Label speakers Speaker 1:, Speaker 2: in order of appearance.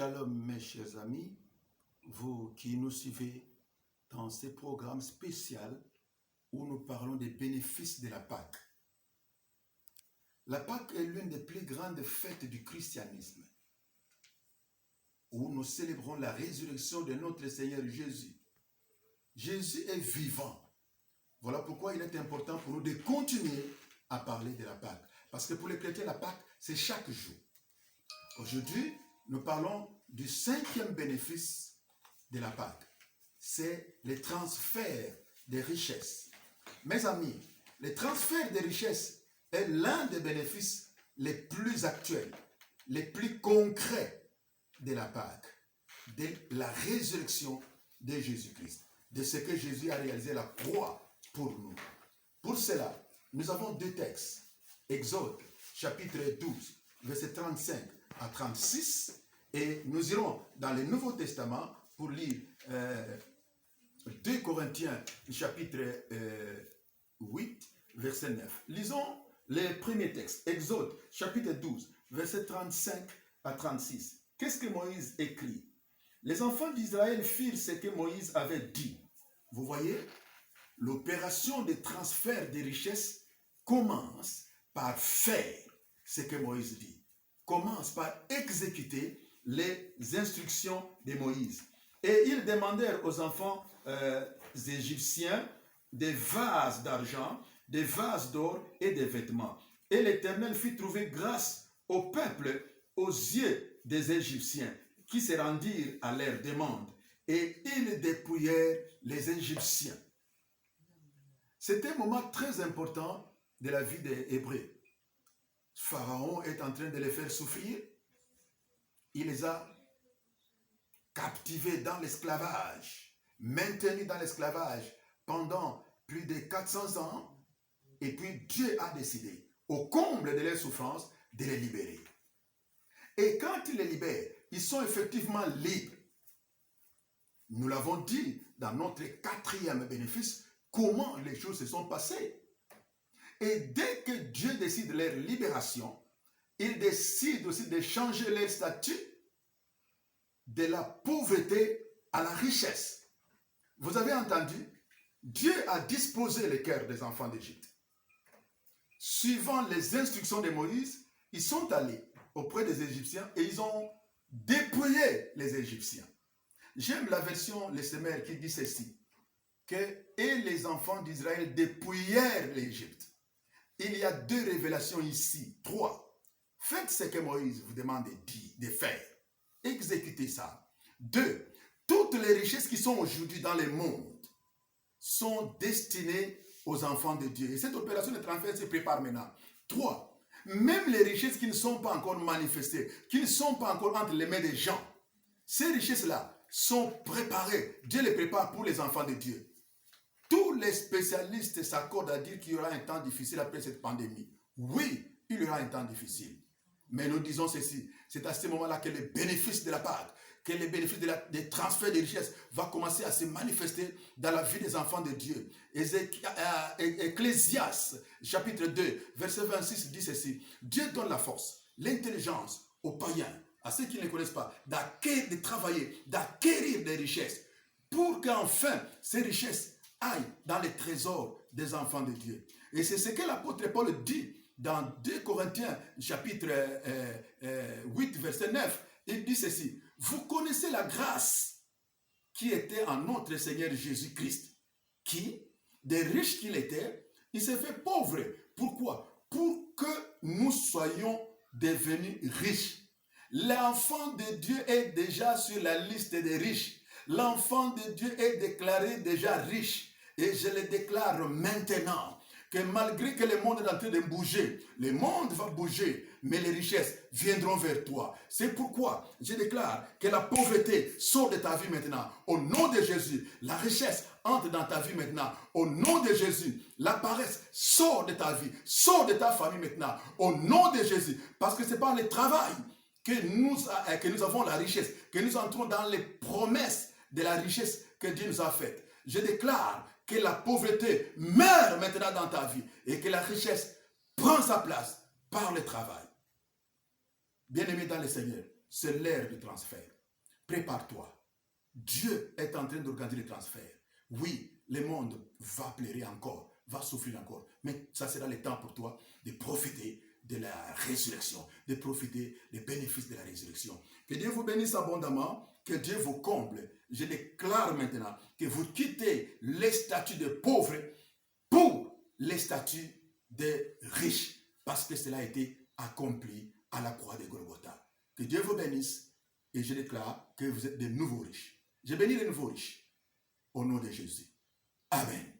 Speaker 1: Shalom mes chers amis, vous qui nous suivez dans ce programme spécial où nous parlons des bénéfices de la Pâque. La Pâque est l'une des plus grandes fêtes du christianisme où nous célébrons la résurrection de notre Seigneur Jésus. Jésus est vivant. Voilà pourquoi il est important pour nous de continuer à parler de la Pâque. Parce que pour les chrétiens, la Pâque, c'est chaque jour. Aujourd'hui, nous parlons du 5e bénéfice de la Pâque. C'est le transfert des richesses. Mes amis, le transfert des richesses est l'un des bénéfices les plus actuels, les plus concrets de la Pâque, de la résurrection de Jésus-Christ, de ce que Jésus a réalisé à la croix pour nous. Pour cela, nous avons deux textes. Exode, chapitre 12, versets 35 à 36, et nous irons dans le Nouveau Testament pour lire 2 Corinthiens, chapitre 8, verset 9. Lisons les premiers textes. Exode, chapitre 12, verset 35 à 36. Qu'est-ce que Moïse écrit? Les enfants d'Israël firent ce que Moïse avait dit. Vous voyez, l'opération de transfert des richesses commence par faire ce que Moïse dit. Commence par exécuter les instructions de Moïse. Et ils demandèrent aux enfants égyptiens des vases d'argent, des vases d'or et des vêtements. Et l'Éternel fit trouver grâce au peuple aux yeux des Égyptiens qui se rendirent à leur demande. Et ils dépouillèrent les Égyptiens. C'est un moment très important de la vie des Hébreux. Pharaon est en train de les faire souffrir. Il les a captivés dans l'esclavage, maintenus dans l'esclavage pendant plus de 400 ans. Et puis Dieu a décidé, au comble de leur souffrance, de les libérer. Et quand il les libère, ils sont effectivement libres. Nous l'avons dit dans notre 4e bénéfice, comment les choses se sont passées. Et dès que Dieu décide leur libération, il décide aussi de changer leur statut de la pauvreté à la richesse. Vous avez entendu? Dieu a disposé le cœur des enfants d'Égypte. Suivant les instructions de Moïse, ils sont allés auprès des Égyptiens et ils ont dépouillé les Égyptiens. J'aime la version Les Semères qui dit ceci, que « Et les enfants d'Israël dépouillèrent l'Égypte ». Il y a 2 révélations ici. 3. Faites ce que Moïse vous demande de faire. Exécutez ça. 2. Toutes les richesses qui sont aujourd'hui dans le monde sont destinées aux enfants de Dieu. Et cette opération de transfert se prépare maintenant. 3. Même les richesses qui ne sont pas encore manifestées, qui ne sont pas encore entre les mains des gens, ces richesses-là sont préparées. Dieu les prépare pour les enfants de Dieu. Tous les spécialistes s'accordent à dire qu'il y aura un temps difficile après cette pandémie. Oui, il y aura un temps difficile. Mais nous disons ceci, c'est à ce moment-là que les bénéfices de la Pâque, que les bénéfices des transferts de richesses vont commencer à se manifester dans la vie des enfants de Dieu. Ecclésiaste, chapitre 2, verset 26 dit ceci. Dieu donne la force, l'intelligence aux païens, à ceux qui ne les connaissent pas, de travailler, d'acquérir des richesses, pour qu'enfin ces richesses aille dans les trésors des enfants de Dieu. Et c'est ce que l'apôtre Paul dit dans 2 Corinthiens chapitre 8 verset 9. Il dit ceci, vous connaissez la grâce qui était en notre Seigneur Jésus-Christ, qui, des riches qu'il était, il s'est fait pauvre. Pourquoi? Pour que nous soyons devenus riches. L'enfant de Dieu est déjà sur la liste des riches. L'enfant de Dieu est déclaré déjà riche. Et je le déclare maintenant que malgré que le monde est en train de bouger, le monde va bouger, mais les richesses viendront vers toi. C'est pourquoi je déclare que la pauvreté sort de ta vie maintenant. Au nom de Jésus, la richesse entre dans ta vie maintenant. Au nom de Jésus, la paresse sort de ta vie, sort de ta famille maintenant. Au nom de Jésus, parce que c'est par le travail que nous avons la richesse, que nous entrons dans les promesses de la richesse que Dieu nous a faites. Je déclare que la pauvreté meurt maintenant dans ta vie et que la richesse prend sa place par le travail. Bien-aimés dans le Seigneur, c'est l'ère du transfert. Prépare-toi. Dieu est en train d'organiser le transfert. Oui, le monde va pleurer encore, va souffrir encore. Mais ça sera le temps pour toi de profiter de la résurrection, de profiter des bénéfices de la résurrection. Que Dieu vous bénisse abondamment, que Dieu vous comble. Je déclare maintenant que vous quittez les statuts de pauvres pour les statuts de riches, parce que cela a été accompli à la croix de Golgotha. Que Dieu vous bénisse et je déclare que vous êtes de nouveaux riches. Je bénis les nouveaux riches au nom de Jésus. Amen.